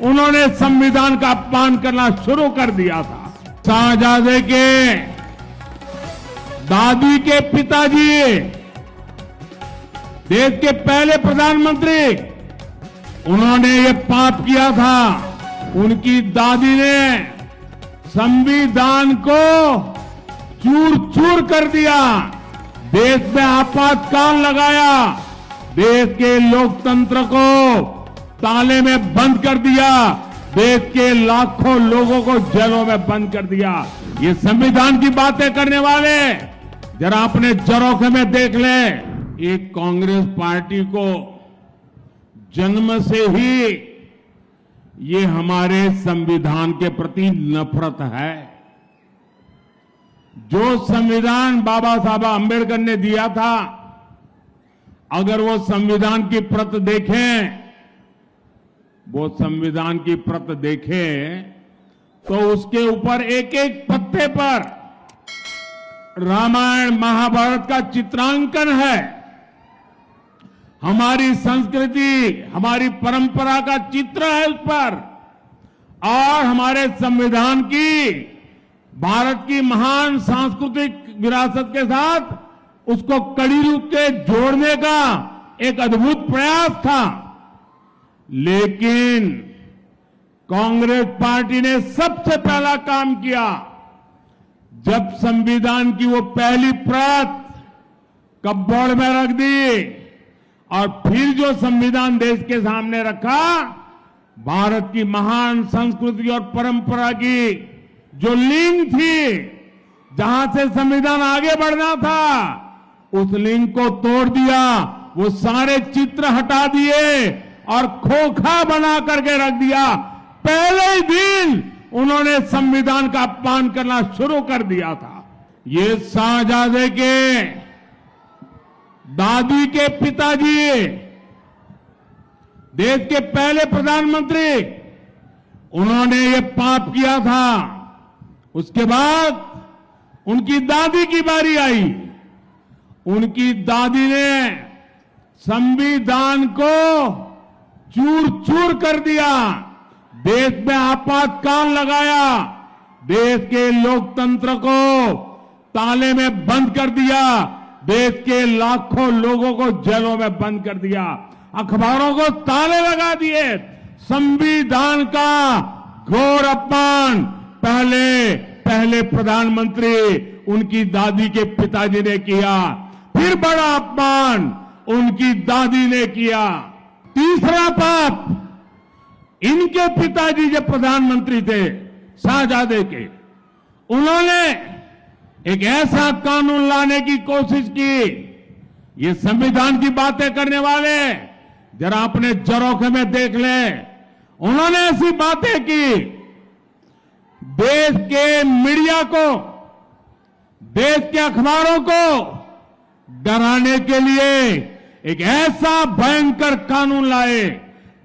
उन्होंने संविधान का अपमान करना शुरू कर दिया था। शाहजादे के दादी के पिताजी, देश के पहले प्रधानमंत्री, उन्होंने ये पाप किया था। उनकी दादी ने संविधान को चूर चूर कर दिया, देश में आपातकाल लगाया, देश के लोकतंत्र को ताले में बंद कर दिया, देश के लाखों लोगों को जेलों में बंद कर दिया। ये संविधान की बातें करने वाले जरा अपने झरोखे में देख ले। एक कांग्रेस पार्टी को जन्म से ही ये हमारे संविधान के प्रति नफरत है। जो संविधान बाबा साहब अंबेडकर ने दिया था, अगर वो संविधान की प्रत देखें, वो संविधान की प्रत देखें तो उसके ऊपर एक एक पत्ते पर रामायण महाभारत का चित्रांकन है। हमारी संस्कृति, हमारी परंपरा का चित्र है उस पर, और हमारे संविधान की, भारत की महान सांस्कृतिक विरासत के साथ उसको कड़ी रूप से जोड़ने का एक अद्भुत प्रयास था। लेकिन कांग्रेस पार्टी ने सबसे पहला काम किया, जब संविधान की वो पहली प्रत कपबोर्ड में रख दी और फिर जो संविधान देश के सामने रखा, भारत की महान संस्कृति और परंपरा की जो लिंक थी, जहां से संविधान आगे बढ़ना था, उस लिंक को तोड़ दिया। वो सारे चित्र हटा दिए और खोखा बना करके रख दिया। पहले ही दिन उन्होंने संविधान का अपमान करना शुरू कर दिया था। ये शाहजादे के दादी के पिताजी, देश के पहले प्रधानमंत्री, उन्होंने ये पाप किया था। उसके बाद उनकी दादी की बारी आई। उनकी दादी ने संविधान को चूर चूर कर दिया, देश में आपातकाल लगाया, देश के लोकतंत्र को ताले में बंद कर दिया, देश के लाखों लोगों को जेलों में बंद कर दिया, अखबारों को ताले लगा दिए। संविधान का घोर अपमान पहले प्रधानमंत्री उनकी दादी के पिताजी ने किया, फिर बड़ा अपमान उनकी दादी ने किया। तीसरा पाप, इनके पिताजी जब प्रधानमंत्री थे शाहजादे के, उन्होंने एक ऐसा कानून लाने की कोशिश की। ये संविधान की बातें करने वाले जरा अपने झरोखे में देख ले। उन्होंने ऐसी बातें की, देश के मीडिया को, देश के अखबारों को डराने के लिए एक ऐसा भयंकर कानून लाए।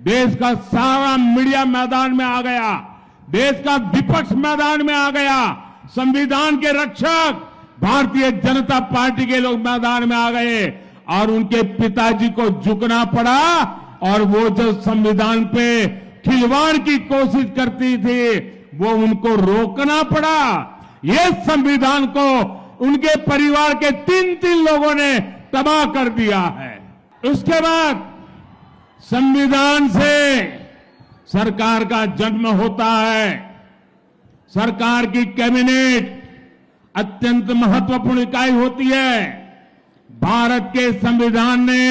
देश का सारा मीडिया मैदान में आ गया, देश का विपक्ष मैदान में आ गया, संविधान के रक्षक भारतीय जनता पार्टी के लोग मैदान में आ गए और उनके पिताजी को झुकना पड़ा। और वो जो संविधान पे खिलवाड़ की कोशिश करती थी, वो उनको रोकना पड़ा। ये संविधान को उनके परिवार के 3 लोगों ने तबाह कर दिया है। उसके बाद संविधान से सरकार का जन्म होता है। सरकार की कैबिनेट अत्यंत महत्वपूर्ण इकाई होती है। भारत के संविधान ने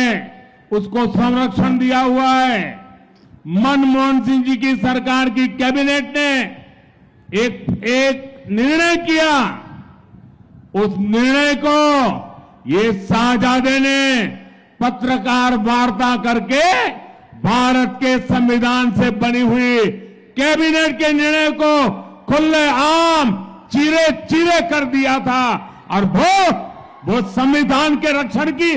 उसको संरक्षण दिया हुआ है। मनमोहन सिंह जी की सरकार की कैबिनेट ने एक निर्णय किया। उस निर्णय को ये शाहजादे ने पत्रकार वार्ता करके भारत के संविधान से बनी हुई कैबिनेट के निर्णय को खुलेआम चीरे चीरे कर दिया था। और वो संविधान के रक्षण की